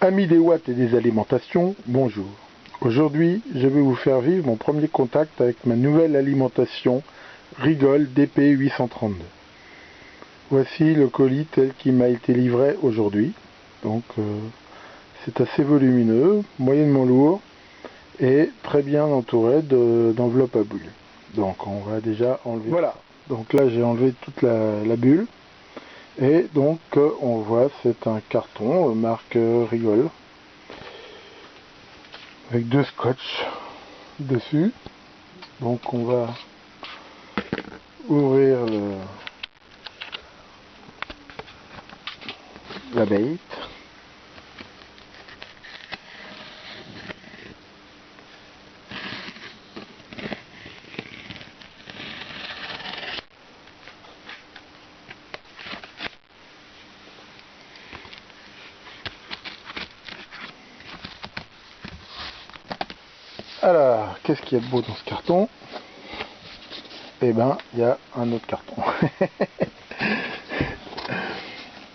Amis des watts et des alimentations, bonjour. Aujourd'hui, je vais vous faire vivre mon premier contact avec ma nouvelle alimentation Rigol DP832. Voici le colis tel qu'il m'a été livré aujourd'hui. Donc c'est assez volumineux, moyennement lourd et très bien entouré d'enveloppes à bulles. Donc on va déjà enlever. Voilà, donc là j'ai enlevé toute la bulle. Et donc on voit, c'est un carton marque Rigol avec deux scotch dessus. Donc on va ouvrir la bête. Alors, qu'est-ce qu'il y a de beau dans ce carton? Eh ben, il y a un autre carton.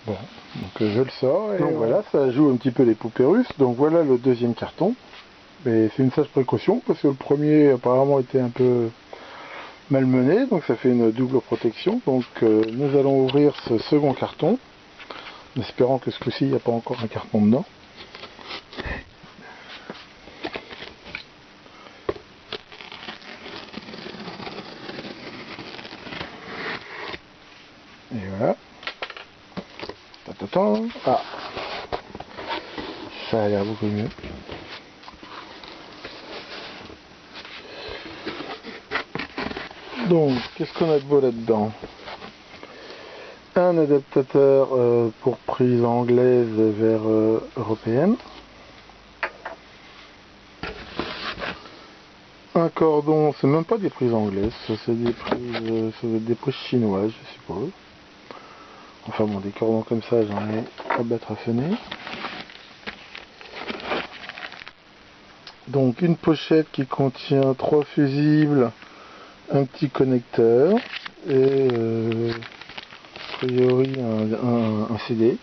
Bon, donc je le sors et donc voilà, ça joue un petit peu les poupées russes. Donc voilà le deuxième carton. Mais c'est une sage précaution parce que le premier apparemment était un peu malmené, donc ça fait une double protection. Donc nous allons ouvrir ce second carton, en espérant que ce coup-ci il n'y a pas encore un carton dedans. Et voilà. Ah, ça a l'air beaucoup mieux. Donc, qu'est-ce qu'on a de beau là-dedans? Un adaptateur pour prise anglaise vers européenne. Un cordon, c'est même pas des prises anglaises, c'est des prises, ça doit être des prises chinoises, je suppose. Enfin bon, des cordons comme ça, j'en ai à battre à fenêtre. Donc une pochette qui contient 3 fusibles, un petit connecteur et a priori un CD.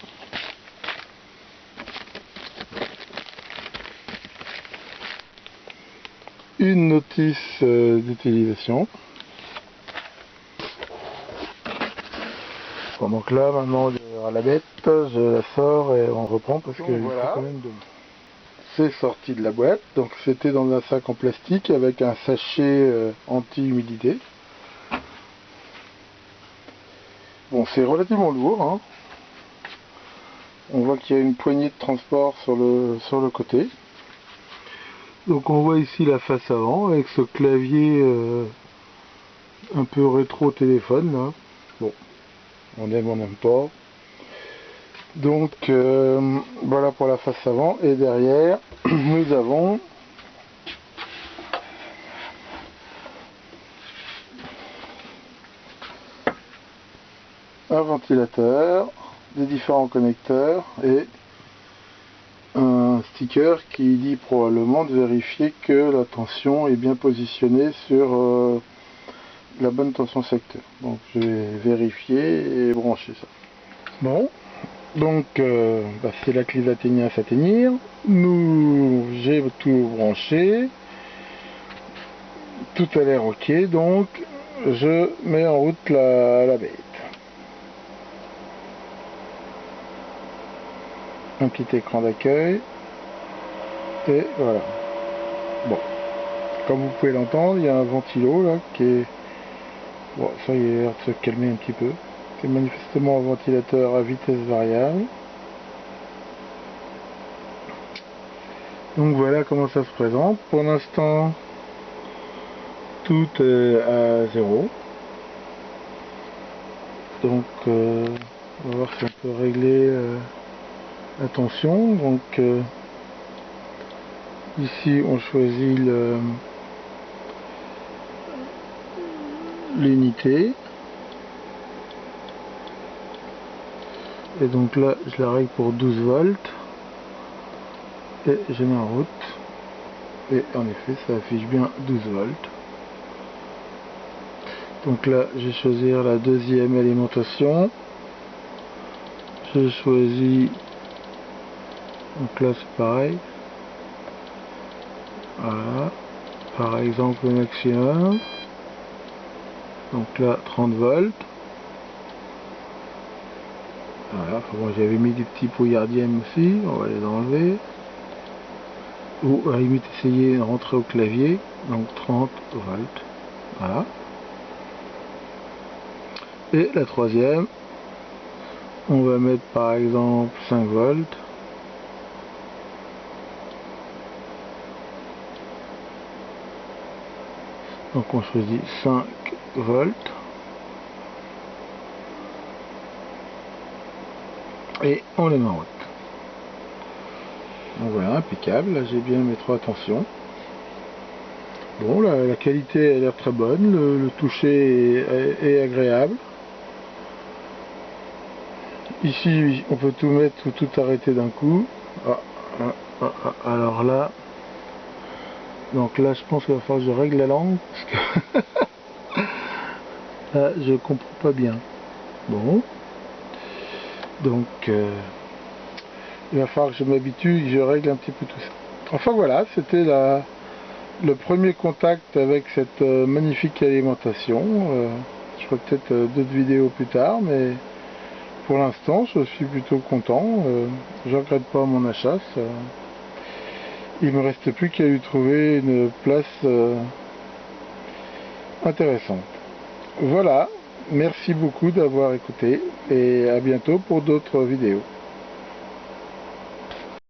Une notice d'utilisation. Bon, donc là maintenant il y aura la bête, je la sors et on reprend parce que voilà. Quand même de... C'est sorti de la boîte, donc c'était dans un sac en plastique avec un sachet anti-humidité. Bon, c'est relativement lourd, hein. On voit qu'il y a une poignée de transport sur le côté. Donc on voit ici la face avant avec ce clavier un peu rétro téléphone là. Bon, on n'aime pas. Donc voilà pour la face avant, et derrière nous avons un ventilateur, des différents connecteurs et un sticker qui dit probablement de vérifier que la tension est bien positionnée sur la bonne tension secteur. Donc je vais vérifier et brancher ça. Bon, donc c'est la clé d'atteignasse à tenir. J'ai tout branché. Tout a l'air ok, donc je mets en route la bête. Un petit écran d'accueil. Et voilà. Bon. Comme vous pouvez l'entendre, il y a un ventilo là qui est... Bon, ça il a l'air de se calmer un petit peu. C'est manifestement un ventilateur à vitesse variable. Donc voilà comment ça se présente. Pour l'instant, tout est à 0. Donc on va voir si on peut régler la tension. Donc ici on choisit l'unité. Et donc là je la règle pour 12 volts. Et je mets en route. Et en effet ça affiche bien 12 volts. Donc là je vais choisir la deuxième alimentation. Je choisis Donc là c'est pareil. Voilà. Par exemple le maximum. Donc là 30 volts. Voilà. Bon, j'avais mis des petits pouillardièmes aussi. On va les enlever. Ou à la limite essayer de rentrer au clavier. Donc 30 volts. Voilà. Et la troisième, on va mettre par exemple 5 volts. Donc on choisit 5 volts. Et on les met en route. Donc voilà, impeccable. Là j'ai bien mes 3 tensions. Bon, la qualité a l'air très bonne. Le toucher est agréable. Ici, on peut tout mettre ou tout arrêter d'un coup. Alors là, donc là, je pense qu'il va falloir que je règle la langue parce que là, je comprends pas bien. Bon, donc il va falloir que je m'habitue et que je règle un petit peu tout ça. Enfin voilà, c'était le premier contact avec cette magnifique alimentation. Je ferai peut-être d'autres vidéos plus tard, mais pour l'instant, je suis plutôt content. Je ne regrette pas mon achat. Il me reste plus qu'à lui trouver une place intéressante. Voilà, merci beaucoup d'avoir écouté et à bientôt pour d'autres vidéos.